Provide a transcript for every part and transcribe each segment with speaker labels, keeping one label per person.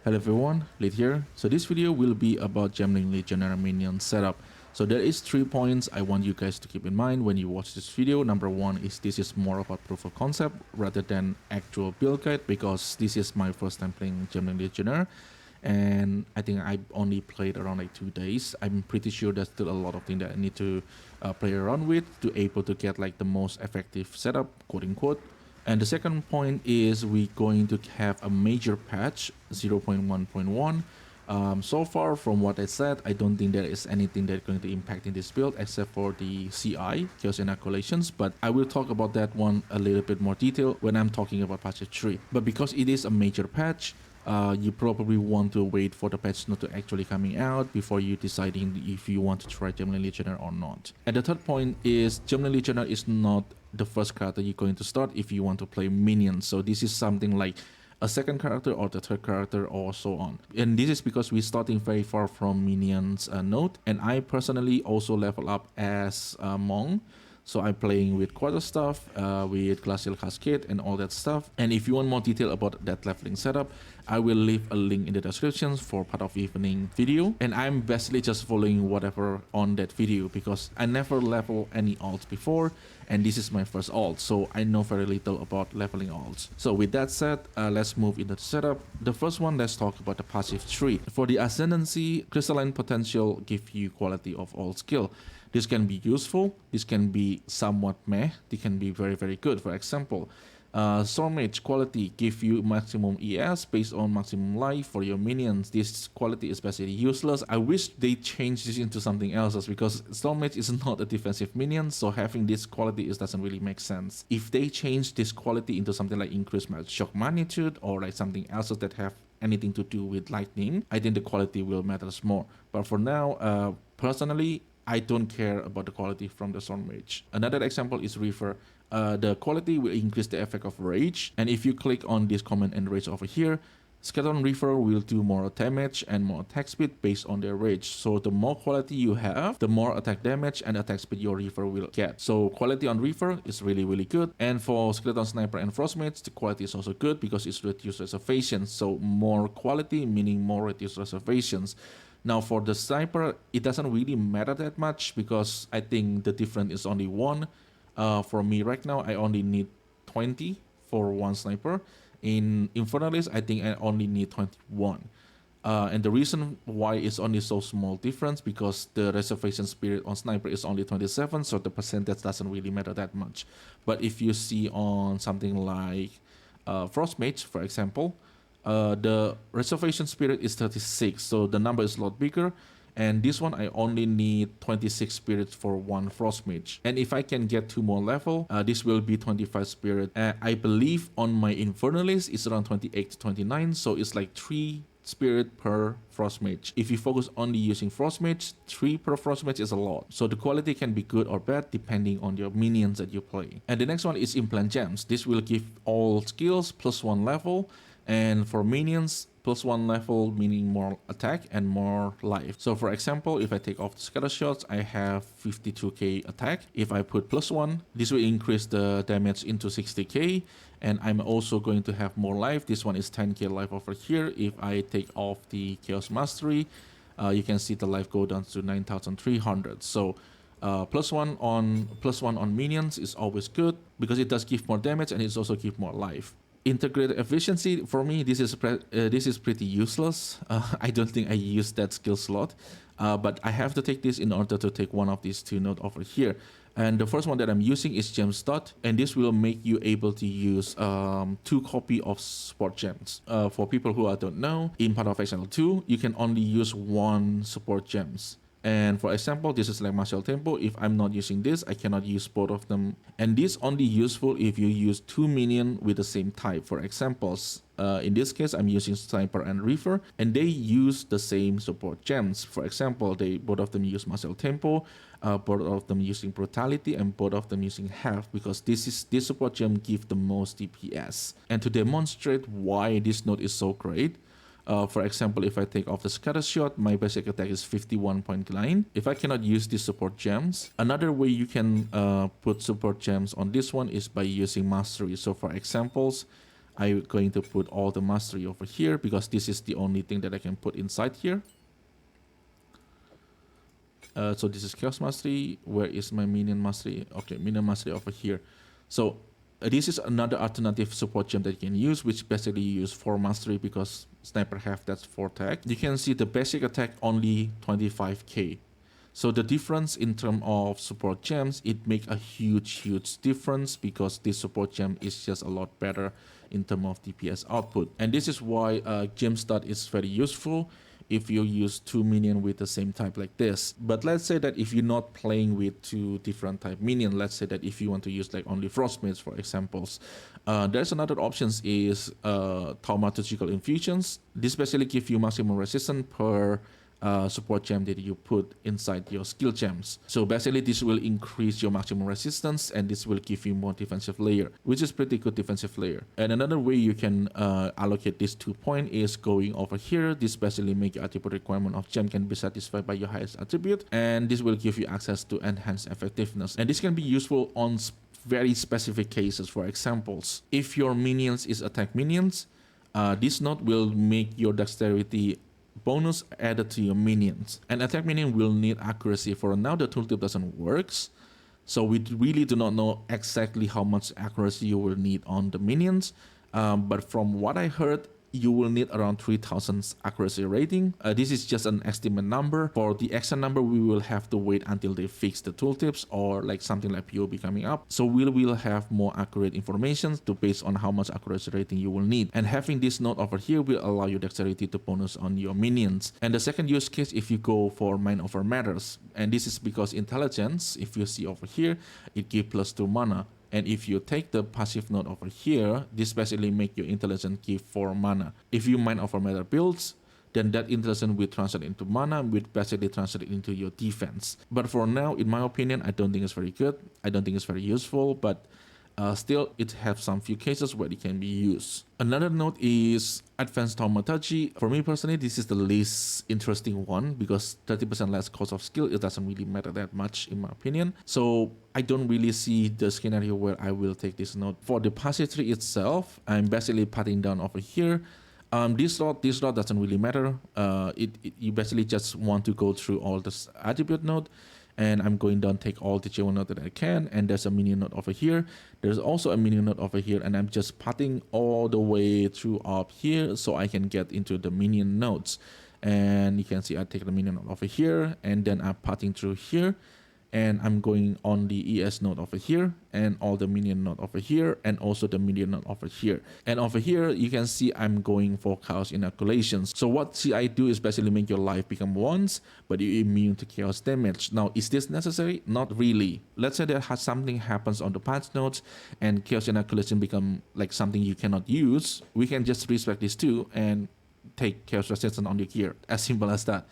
Speaker 1: Hello everyone, Lid here. So this video will be about Gemling Legionnaire minion setup. So there is 3 points I want you guys to keep in mind when you watch this video. Number 1 is this is more about proof of concept rather than actual build guide, because this is my first time playing Gemling Legionnaire. And I think I only played around like 2 days. I'm pretty sure there's still a lot of things that I need to play around with to able to get like the most effective setup, quote unquote. And the second point is we're going to have a major patch 0.1.1. So far from what I said, I don't think there is anything that's going to impact in this build except for the CI, Chaos Inoculations, but I will talk about that one a little bit more detail when I'm talking about patch 3. But because it is a major patch, you probably want to wait for the patch note to actually coming out before you deciding if you want to try Gemling Legionnaire or not. And the third point is Gemling Legionnaire is not the first character you're going to start if you want to play minions. So this is something like a second character or the third character or so on. And this is because we're starting very far from minions node, and I personally also level up as a monk. So I'm playing with quarterstaff, with glacial cascade and all that stuff. And if you want more detail about that leveling setup, I will leave a link in the description for part of evening video. And I'm basically just following whatever on that video because I never level any alts before, and this is my first alt, so I know very little about leveling alts. So with that said, let's move into the setup. The first one, let's talk about the passive tree. For the ascendancy, crystalline potential give you quality of all skill. This can be useful, this can be somewhat meh, they can be very good. For example, Storm Mage quality give you maximum ES based on maximum life for your minions. This quality is basically useless. I wish they changed this into something else, because Storm Mage is not a defensive minion, so having this quality doesn't really make sense. If they change this quality into something like increased shock magnitude or like something else that have anything to do with lightning, I think the quality will matter more. But for now, personally, I don't care about the quality from the Storm Mage. Another example is Reaver. The quality will increase the effect of Rage, and if you click on this command and Rage over here, Skeleton Reaver will do more damage and more attack speed based on their Rage. So the more quality you have, the more attack damage and attack speed your Reaver will get. So quality on Reaver is really good. And for Skeleton Sniper and Frostmage, the quality is also good because it's reduced reservations. So more quality meaning more reduced reservations. Now for the sniper, it doesn't really matter that much because I think the difference is only 1. For me right now, I only need 20 for one sniper. In Infernalist, I think I only need 21. And the reason why it's only so small difference because the reservation spirit on sniper is only 27, so the percentage doesn't really matter that much. But if you see on something like Frostmage, for example, the reservation spirit is 36, so the number is a lot bigger. And this one, I only need 26 spirits for one Frostmage. And if I can get 2 more level, this will be 25 spirit. I believe on my Infernalist, it's around 28 to 29, so it's like 3 spirit per Frostmage. If you focus only using Frostmage, 3 per Frostmage is a lot. So the quality can be good or bad depending on your minions that you play. And the next one is Implant Gems. This will give all skills +1 level. And for minions, +1 level meaning more attack and more life. So for example, if I take off the scatter shots, I have 52k attack. If I put +1, this will increase the damage into 60k. And I'm also going to have more life. This one is 10k life over here. If I take off the Chaos Mastery, you can see the life go down to 9300. So +1 on minions is always good because it does give more damage and it also give more life. Integrated efficiency, for me, this is pretty useless. I don't think I use that skill slot, but I have to take this in order to take one of these 2 nodes over here. And the first one that I'm using is Gems Dot, and this will make you able to use 2 copy of support gems. For people who don't know, in part of Exile 2, you can only use 1 support gems. And for example, this is like martial tempo. If I'm not using this, I cannot use both of them. And this only useful if you use 2 minions with the same type. For examples, in this case, I'm using Sniper and Reaver, and they use the same support gems. For example, both of them use martial tempo, both of them using brutality, and both of them using half because this support gem give the most DPS. And to demonstrate why this node is so great, for example, if I take off the scatter shot, my basic attack is 51.9. If I cannot use these support gems, another way you can put support gems on this one is by using mastery. So for examples, I'm going to put all the mastery over here because this is the only thing that I can put inside here. So this is Chaos Mastery. Where is my Minion Mastery? Okay, Minion Mastery over here. So this is another alternative support gem that you can use, which basically use 4 Mastery because Sniper have that's 4 attack. You can see the basic attack only 25k. So the difference in terms of support gems, it make a huge difference because this support gem is just a lot better in terms of DPS output. And this is why gem stud is very useful if you use 2 minion with the same type like this. But let's say that if you're not playing with 2 different type minion, let's say that if you want to use like only Frostmates for examples, there's another options is Thaumaturgical Infusions. This basically gives you maximum resistance per support gem that you put inside your skill gems. So basically this will increase your maximum resistance and this will give you more defensive layer, which is pretty good defensive layer. And another way you can allocate these 2 points is going over here. This basically make your attribute requirement of gem can be satisfied by your highest attribute, and this will give you access to enhanced effectiveness. And this can be useful on very specific cases. For examples, if your minions is attack minions, this node will make your dexterity bonus added to your minions, and attack minion will need accuracy. For now the tooltip doesn't works, so we really do not know exactly how much accuracy you will need on the minions, but from what I heard, you will need around 3000 accuracy rating. This is just an estimate number. For the exact number, we will have to wait until they fix the tooltips or like something like POB coming up. So we will have more accurate information to base on how much accuracy rating you will need. And having this node over here will allow you dexterity to bonus on your minions. And the second use case, if you go for mind over matters, and this is because intelligence, if you see over here, it gives +2 mana. And if you take the passive node over here, this basically make your intelligence give 4 mana. If you mind over matter builds, then that intelligence will translate into mana, will basically translate into your defense. But for now, in my opinion, I don't think it's very good. I don't think it's very useful, but still it has some few cases where it can be used. Another note is advanced thaumaturgy. For me personally, this is the least interesting one because 30% less cost of skill, it doesn't really matter that much in my opinion. So I don't really see the scenario where I will take this note. For the passive tree itself, I'm basically patting down over here. This lot doesn't really matter. You basically just want to go through all this attribute node, and I'm going down, take all the J1 node that I can, and there's a minion node over here. There's also a minion node over here, and I'm just patting all the way through up here so I can get into the minion nodes. And you can see I take the minion node over here, and then I'm patting through here, and I'm going on the ES node over here, and all the minion node over here, and also the minion node over here. And over here, you can see I'm going for chaos inoculations. So what CI do is basically make your life become once, but you're immune to chaos damage. Now, is this necessary? Not really. Let's say that something happens on the patch nodes, and chaos inoculation become like something you cannot use. We can just respect this too, and take chaos resistance on your gear. As simple as that.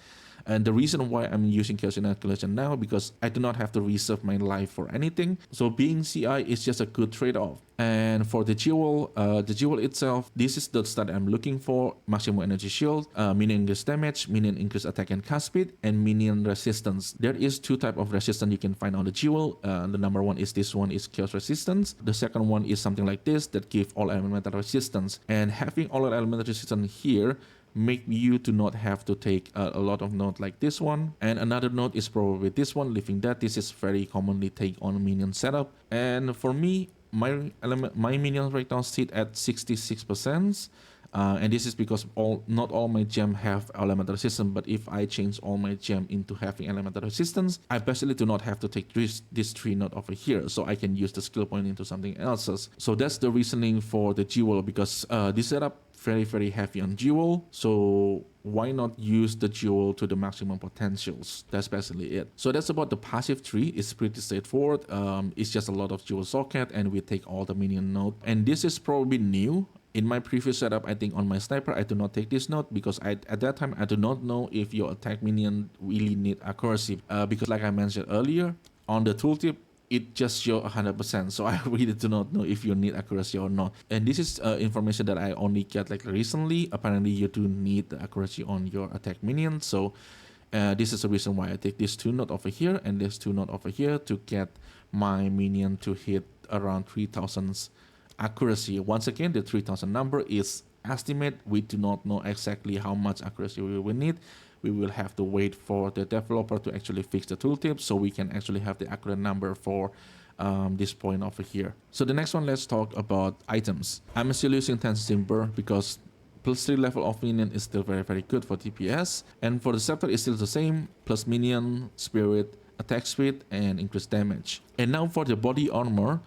Speaker 1: And the reason why I'm using chaos inoculation now, because I do not have to reserve my life for anything. So being CI is just a good trade-off. And for the jewel itself, this is the stat I'm looking for: maximum energy shield, minion increase damage, minion increase attack and cast speed, and minion resistance. There is 2 types of resistance you can find on the jewel. The number 1 is this one, is chaos resistance. The second one is something like this that give all elemental resistance. And having all elemental resistance here make you to not have to take a lot of nodes like this one. And another node is probably this one, leaving that this is very commonly take on minion setup. And for me, my minions right now sit at 66%. And this is because not all my gem have elemental resistance, but if I change all my gem into having elemental resistance, I basically do not have to take this 3 node over here, so I can use the skill point into something else. So that's the reasoning for the jewel, because this setup very heavy on jewel, so why not use the jewel to the maximum potentials? That's basically it. So that's about the passive tree. It's pretty straightforward. It's just a lot of jewel socket, and we take all the minion node. And this is probably new. In my previous setup, I think on my sniper, I do not take this node because at that time, I do not know if your attack minion really need accuracy. Because like I mentioned earlier, on the tooltip, it just shows 100%, so I really do not know if you need accuracy or not. And this is information that I only get like recently. Apparently you do need the accuracy on your attack minion, so this is the reason why I take this 2 node over here and this 2 node over here to get my minion to hit around 3000 accuracy. Once again, the 3000 number is estimate. We do not know exactly how much accuracy we will need. We will have to wait for the developer to actually fix the tooltip so we can actually have the accurate number for this point over here. So the next one, let's talk about items. I'm still using 10 Simber because +3 level of minion is still very good for DPS. And for the scepter is still the same, plus minion, spirit, attack speed, and increased damage. And now for the body armor,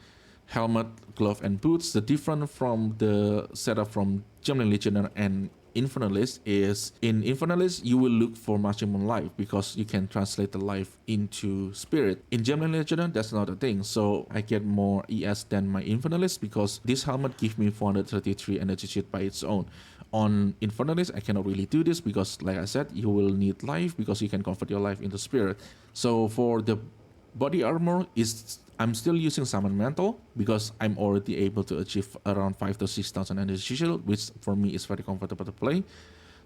Speaker 1: helmet, glove, and boots. The difference from the setup from Gemling Legionnaire and Infernalist is in Infernalist you will look for maximum life because you can translate the life into spirit. In Gemling Legionnaire that's not a thing, so I get more ES than my Infernalist because this helmet gives me 433 energy shield by its own. On Infernalist I cannot really do this because like I said you will need life because you can convert your life into spirit. So for the body armor I'm still using Summon Mantle because I'm already able to achieve around 5 to 6,000 energy shield, which for me is very comfortable to play.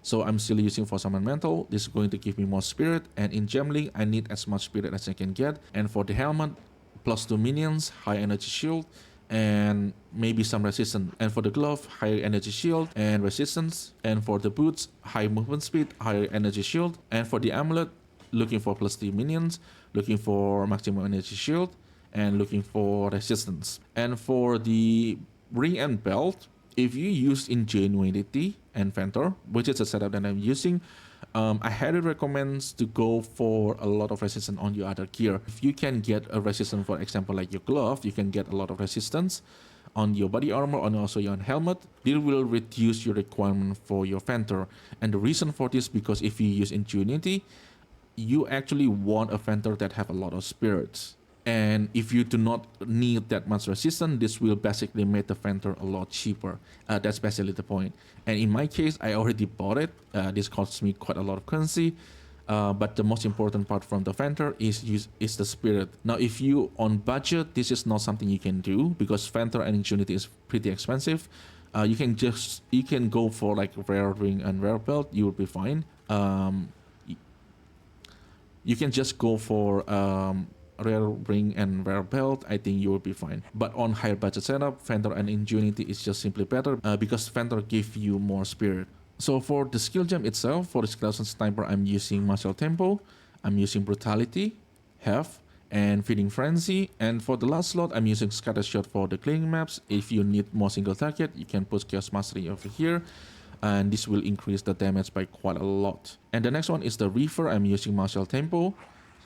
Speaker 1: So I'm still using for Summon Mantle. This is going to give me more spirit, and in Gemling I need as much spirit as I can get. And for the helmet, +2 minions, high energy shield, and maybe some resistance. And for the glove, higher energy shield and resistance. And for the boots, high movement speed, higher energy shield. And for the amulet, looking for +3 minions, looking for maximum energy shield, and looking for resistance. And for the ring and belt, if you use Ingenuity and Ventor, which is the setup that I'm using, I highly recommend to go for a lot of resistance on your other gear. If you can get a resistance, for example, like your glove, you can get a lot of resistance on your body armor and also your helmet. This will reduce your requirement for your Ventor. And the reason for this, because if you use Ingenuity, you actually want a Ventor that have a lot of spirits. And if you do not need that much resistance, this will basically make the Ventor a lot cheaper. That's basically the point. And in my case, I already bought it. This costs me quite a lot of currency. But the most important part from the Ventor is the spirit. Now, if you on budget, this is not something you can do because Ventor and Ingenuity is pretty expensive. You can go for like rare ring and rare belt. You will be fine. You can just go for rare ring and rare belt. I think you will be fine. But on higher budget setup, Ventor and Ingenuity is just simply better because Ventor give you more spirit. So for the skill gem itself, for the skeleton sniper, I'm using martial tempo, I'm using brutality, health, and feeding frenzy. And for the last slot, I'm using scatter shot for the clearing maps. If you need more single target, you can put chaos mastery over here, and this will increase the damage by quite a lot. And the next one is the reaver. I'm using martial tempo,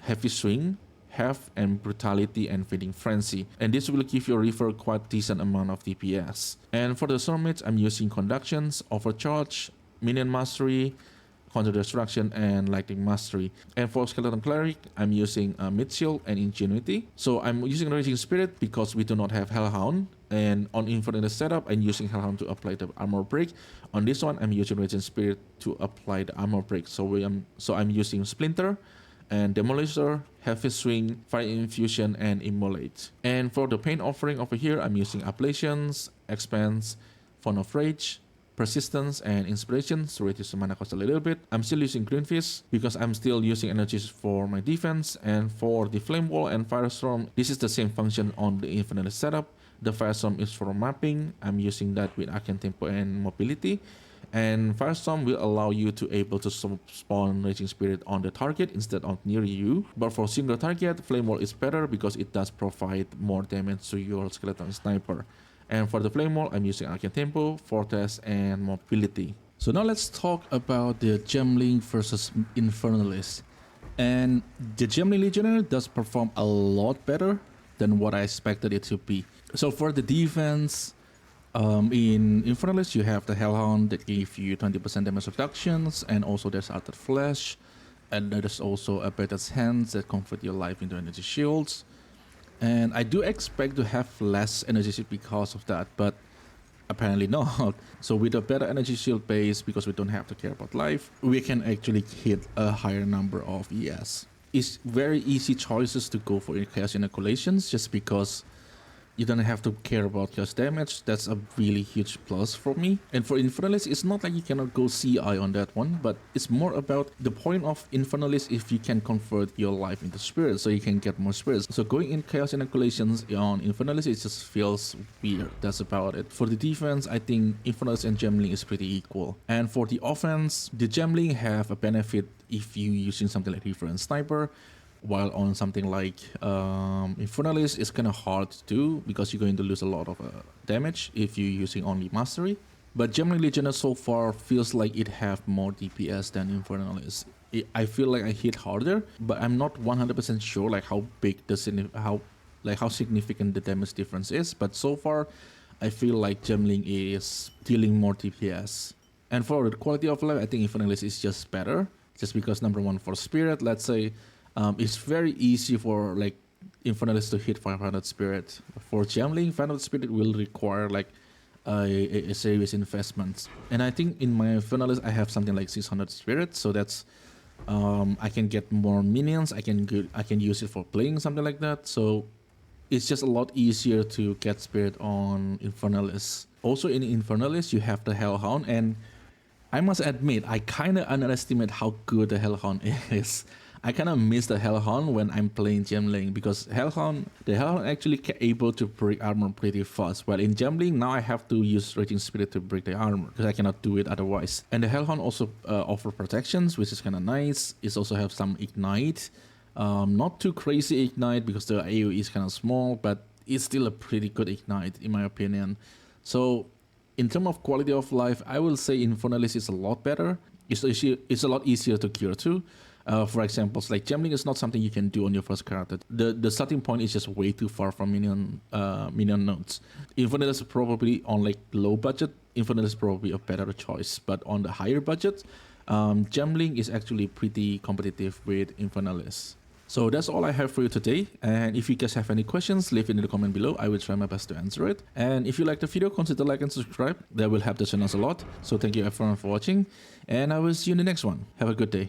Speaker 1: heavy swing, health, and brutality, and feeding frenzy, and this will give your reaver quite decent amount of DPS. And for the stormage, I'm using conductions, overcharge, minion mastery, counter destruction, and lightning mastery. And for skeleton cleric, I'm using mid shield and Ingenuity. So I'm using raging spirit because we do not have hellhound. And on Infernalist setup, I'm using hellhound to apply the armor break. On this one, I'm using raging spirit to apply the armor break. So I'm using splinter and demolisher, heavy swing, fire infusion, and immolate. And for the pain offering over here, I'm using ablations, expanse, font of rage, persistence, and inspiration to reduce the mana cost a little bit. I'm still using green fist because I'm still using energies for my defense. And for the flame wall and firestorm, this is the same function on the Infernalist setup. The firestorm is for mapping. I'm using that with arcane tempo and mobility. And Firestorm will allow you to able to spawn Raging Spirit on the target instead of near you. But for single target, Flame Wall is better because it does provide more damage to your skeleton sniper. And for the Flame Wall, I'm using Arcane Tempo, Fortress, and Mobility. So now let's talk about the Gemling versus Infernalist. And the Gemling Legionnaire does perform a lot better than what I expected it to be. So for the defense, in Infernalist, you have the Hellhound that gives you 20% damage reductions, and also there's Altered Flesh, and there's also a Battered Hands that convert your life into energy shields. And I do expect to have less energy shield because of that, but apparently not. So with a better energy shield base, because we don't have to care about life, we can actually hit a higher number of ES. It's very easy choices to go for Chaos Inoculations just because You don't have to care about chaos damage. That's a really huge plus for me. And for Infernalist, it's not like you cannot go CI on that one, but it's more about the point of Infernalist if you can convert your life into spirits, so you can get more spirits. So going in chaos inoculations on Infernalist, it just feels weird. That's about it. For the defense, I think Infernalist and Gemling is pretty equal. And for the offense, the Gemling have a benefit if you using something like Reaver and Sniper, while on something like Infernalist, it's kind of hard to do because you're going to lose a lot of damage if you're using only Mastery. But Gemling Legionnaire so far feels like it have more DPS than Infernalist. I feel like I hit harder, but I'm not 100% sure like how big how significant the damage difference is. But so far, I feel like Gemling is dealing more DPS. And for the quality of life, I think Infernalist is just better, just because number one, for Spirit, let's say, it's very easy for like Infernalist to hit 500 Spirit. For Gemling, 500 Spirit will require like a serious investment. And I think in my Infernalist, I have something like 600 Spirit, so that's I can get more minions. I can use it for playing something like that. So it's just a lot easier to get Spirit on Infernalist. Also in Infernalist, you have the Hellhound, and I must admit, I kind of underestimate how good the Hellhound is. I kind of miss the Hellhound when I'm playing Gemling, because the Hellhound actually able to break armor pretty fast. While in Gemling, now I have to use Raging Spirit to break the armor, because I cannot do it otherwise. And the Hellhound also offer protections, which is kind of nice. It also have some Ignite. Not too crazy Ignite, because the AoE is kind of small, but it's still a pretty good Ignite, in my opinion. So in terms of quality of life, I will say Infernalist is a lot better. It's a lot easier to cure too. For example, like Gemling is not something you can do on your first character. The starting point is just way too far from minion nodes. Infernalist is probably on like low budget. Infernalist is probably a better choice, but on the higher budget, Gemling is actually pretty competitive with Infernalist. So that's all I have for you today, and if you guys have any questions, leave it in the comment below. I will try my best to answer it. And if you like the video, consider like and subscribe. That will help the channel a lot. So thank you everyone for watching, and I will see you in the next one. Have a good day.